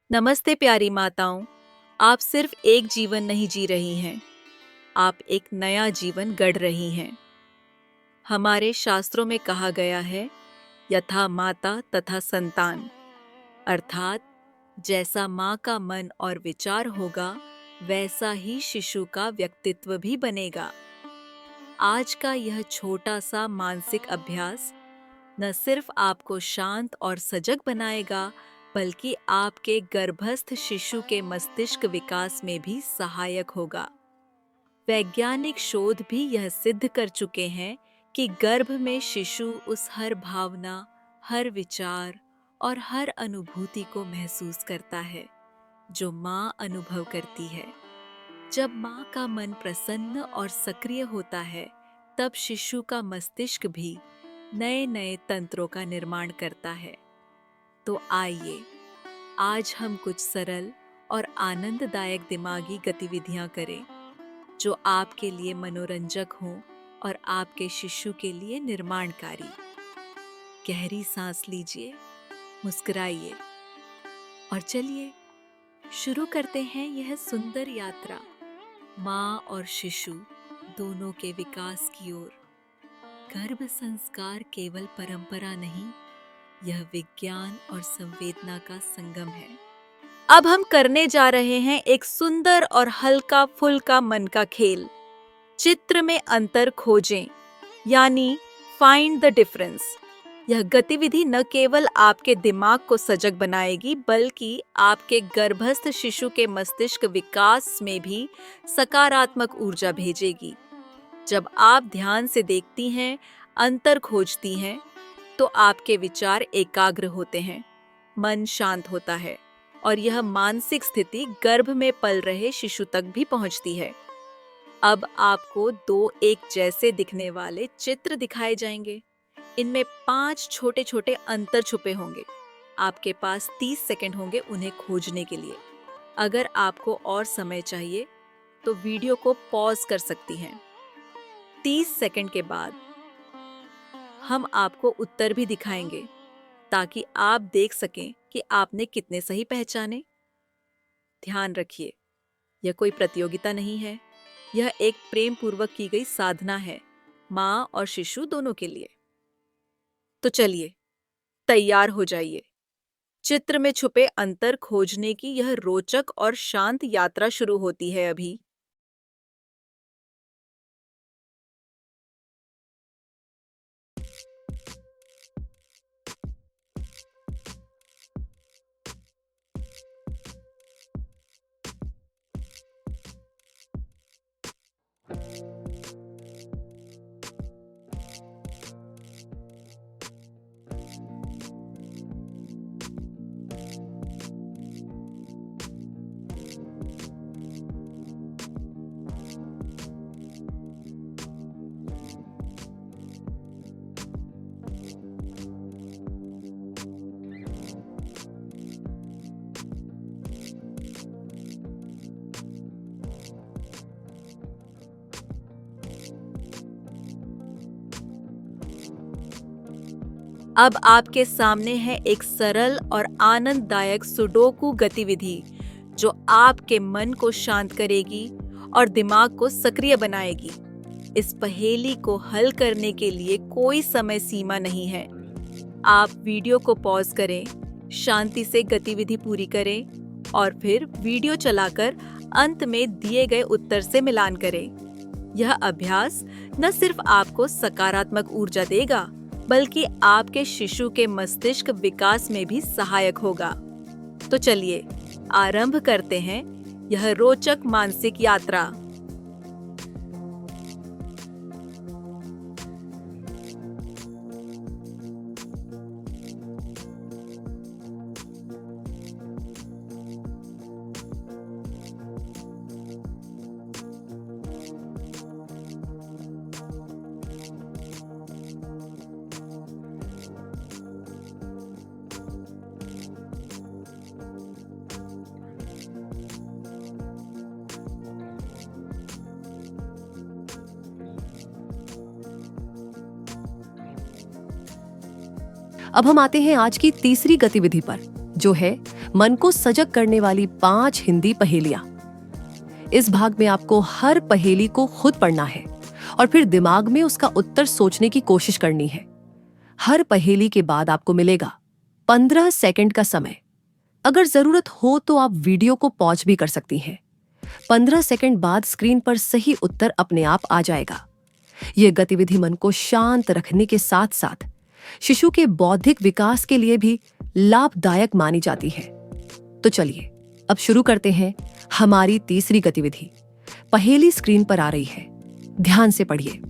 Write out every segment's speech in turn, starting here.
नमस्ते प्यारी माताओं। आप सिर्फ एक जीवन नहीं जी रही हैं, आप एक नया जीवन गढ़ रही हैं। हमारे शास्त्रों में कहा गया है, यथा माता तथा संतान, अर्थात जैसा माँ का मन और विचार होगा, वैसा ही शिशु का व्यक्तित्व भी बनेगा। आज का यह छोटा सा मानसिक अभ्यास न सिर्फ आपको शांत और सजग बनाएगा, बल्कि आपके गर्भस्थ शिशु के मस्तिष्क विकास में भी सहायक होगा। वैज्ञानिक शोध भी यह सिद्ध कर चुके हैं कि गर्भ में शिशु उस हर भावना, हर विचार और हर अनुभूति को महसूस करता है जो माँ अनुभव करती है। जब माँ का मन प्रसन्न और सक्रिय होता है, तब शिशु का मस्तिष्क भी नए नए तंत्रों का निर्माण करता है। तो आइए आज हम कुछ सरल और आनंददायक दिमागी गतिविधियां करें जो आपके लिए मनोरंजक हों और आपके शिशु के लिए निर्माणकारी। गहरी सांस लीजिए, मुस्कुराइए और चलिए शुरू करते हैं यह सुंदर यात्रा माँ और शिशु दोनों के विकास की ओर। गर्भ संस्कार केवल परंपरा नहीं, यह विज्ञान और संवेदना का संगम है। अब हम करने जा रहे हैं एक सुंदर और हल्का फुल्का मन का खेल। चित्र में अंतर खोजें, यानी फाइंड द डिफरेंस। यह गतिविधि न केवल आपके दिमाग को सजग बनाएगी, बल्कि आपके गर्भस्थ शिशु के मस्तिष्क विकास में भी सकारात्मक ऊर्जा भेजेगी। जब आप ध्यान से देखती हैं, अंतर खोजती हैं, तो आपके विचार एकाग्र होते हैं, मन शांत होता है और यह मानसिक स्थिति गर्भ में पल रहे शिशु तक भी पहुंचती है। अब आपको दो एक जैसे दिखने वाले चित्र दिखाए जाएंगे। इनमें 5 छोटे छोटे अंतर छुपे होंगे। आपके पास 30 सेकंड होंगे उन्हें खोजने के लिए। अगर आपको और समय चाहिए तो वीडियो को पॉज कर सकती हैं। 30 सेकंड के बाद हम आपको उत्तर भी दिखाएंगे ताकि आप देख सकें कि आपने कितने सही पहचाने। ध्यान रखिए, यह कोई प्रतियोगिता नहीं है, यह एक प्रेम पूर्वक की गई साधना है, माँ और शिशु दोनों के लिए। तो चलिए तैयार हो जाइए। चित्र में छुपे अंतर खोजने की यह रोचक और शांत यात्रा शुरू होती है अभी। अब आपके सामने है एक सरल और आनंददायक सुडोकू गतिविधि जो आपके मन को शांत करेगी और दिमाग को सक्रिय बनाएगी। इस पहेली को हल करने के लिए कोई समय सीमा नहीं है। आप वीडियो को पॉज करें, शांति से गतिविधि पूरी करें और फिर वीडियो चलाकर अंत में दिए गए उत्तर से मिलान करें। यह अभ्यास न सिर्फ आपको सकारात्मक ऊर्जा देगा, बल्कि आपके शिशु के मस्तिष्क विकास में भी सहायक होगा। तो चलिए आरंभ करते हैं यह रोचक मानसिक यात्रा। अब हम आते हैं आज की तीसरी गतिविधि पर, जो है मन को सजग करने वाली 5 हिंदी पहेलियां। इस भाग में आपको हर पहेली को खुद पढ़ना है और फिर दिमाग में उसका उत्तर सोचने की कोशिश करनी है। हर पहेली के बाद आपको मिलेगा 15 सेकंड का समय। अगर जरूरत हो तो आप वीडियो को पॉज भी कर सकती हैं। 15 सेकंड बाद स्क्रीन पर सही उत्तर अपने आप आ जाएगा। यह गतिविधि मन को शांत रखने के साथ साथ शिशु के बौद्धिक विकास के लिए भी लाभदायक मानी जाती है। तो चलिए अब शुरू करते हैं हमारी तीसरी गतिविधि। पहेली स्क्रीन पर आ रही है, ध्यान से पढ़िए।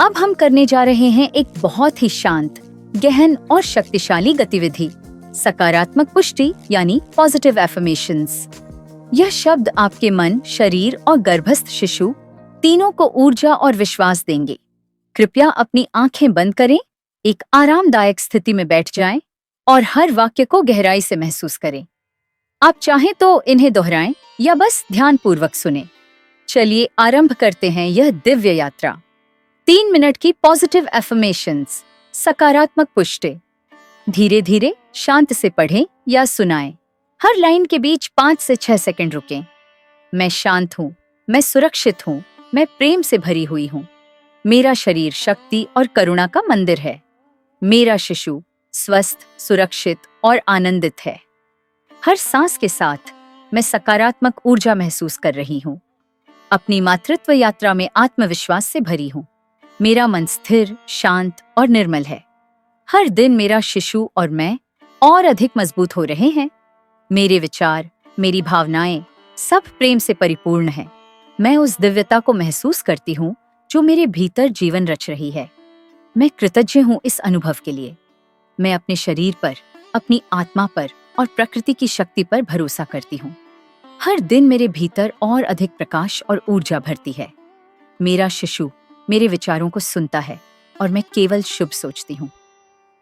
अब हम करने जा रहे हैं एक बहुत ही शांत, गहन और शक्तिशाली गतिविधि, सकारात्मक पुष्टि यानी पॉजिटिव एफर्मेशंस। यह शब्द आपके मन, शरीर और गर्भस्थ शिशु तीनों को ऊर्जा और विश्वास देंगे। कृपया अपनी आंखें बंद करें, एक आरामदायक स्थिति में बैठ जाएं और हर वाक्य को गहराई से महसूस करें। आप चाहें तो इन्हें दोहराएं या बस ध्यानपूर्वक सुनें। चलिए आरंभ करते हैं यह दिव्य यात्रा। 3 मिनट की पॉजिटिव एफर्मेशंस, सकारात्मक पुष्टि। धीरे धीरे शांत से पढ़ें या सुनाएं। हर लाइन के बीच 5 से 6 सेकंड रुकें। मैं शांत हूँ, मैं सुरक्षित हूँ, मैं प्रेम से भरी हुई हूँ। मेरा शरीर शक्ति और करुणा का मंदिर है। मेरा शिशु स्वस्थ, सुरक्षित और आनंदित है। हर सांस के साथ मैं सकारात्मक ऊर्जा महसूस कर रही हूँ। अपनी मातृत्व यात्रा में आत्मविश्वास से भरी हूँ। मेरा मन स्थिर, शांत और निर्मल है। हर दिन मेरा शिशु और मैं और अधिक मजबूत हो रहे हैं। मेरे विचार, मेरी भावनाएं सब प्रेम से परिपूर्ण हैं। मैं उस दिव्यता को महसूस करती हूँ जो मेरे भीतर जीवन रच रही है। मैं कृतज्ञ हूँ इस अनुभव के लिए। मैं अपने शरीर पर, अपनी आत्मा पर और प्रकृति की शक्ति पर भरोसा करती हूँ। हर दिन मेरे भीतर और अधिक प्रकाश और ऊर्जा भरती है। मेरा शिशु मेरे विचारों को सुनता है और मैं केवल शुभ सोचती हूँ।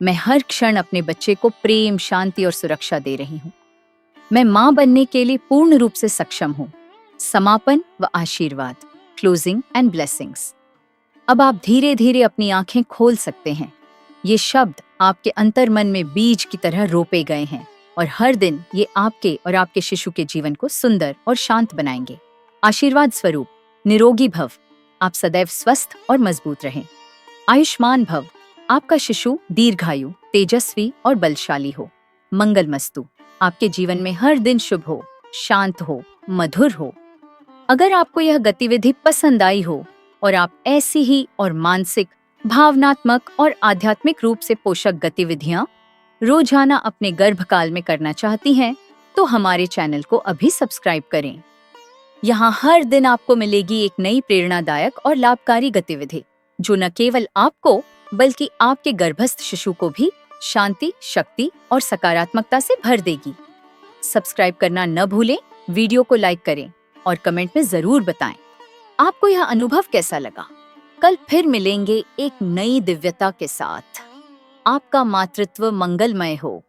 मैं हर क्षण अपने बच्चे को प्रेम, शांति और सुरक्षा दे रही हूँ। मैं माँ बनने के लिए पूर्ण रूप से सक्षम हूँ। समापन व आशीर्वाद, क्लोजिंग एंड ब्लेसिंग्स। अब आप धीरे धीरे अपनी आंखें खोल सकते हैं। ये शब्द आपके अंतर्मन में बीज की तरह रोपे गए हैं और हर दिन ये आपके और आपके शिशु के जीवन को सुंदर और शांत बनाएंगे। आशीर्वाद स्वरूप, निरोगी भव, आप सदैव स्वस्थ और मजबूत रहें। आयुष्मान भव, आपका शिशु दीर्घायु, तेजस्वी और बलशाली हो। मंगलमस्तु, आपके जीवन में हर दिन शुभ हो, शांत हो, मधुर हो। अगर आपको यह गतिविधि पसंद आई हो और आप ऐसी ही और मानसिक, भावनात्मक और आध्यात्मिक रूप से पोषक गतिविधियां रोजाना अपने गर्भकाल में करना चाहती हैं, तो हमारे चैनल को अभी सब्सक्राइब करें। यहाँ हर दिन आपको मिलेगी एक नई प्रेरणादायक और लाभकारी गतिविधि जो न केवल आपको बल्कि आपके गर्भस्थ शिशु को भी शांति, शक्ति और सकारात्मकता से भर देगी। सब्सक्राइब करना न भूलें, वीडियो को लाइक करें और कमेंट में जरूर बताएं आपको यह अनुभव कैसा लगा। कल फिर मिलेंगे एक नई दिव्यता के साथ। आपका मातृत्व मंगलमय हो।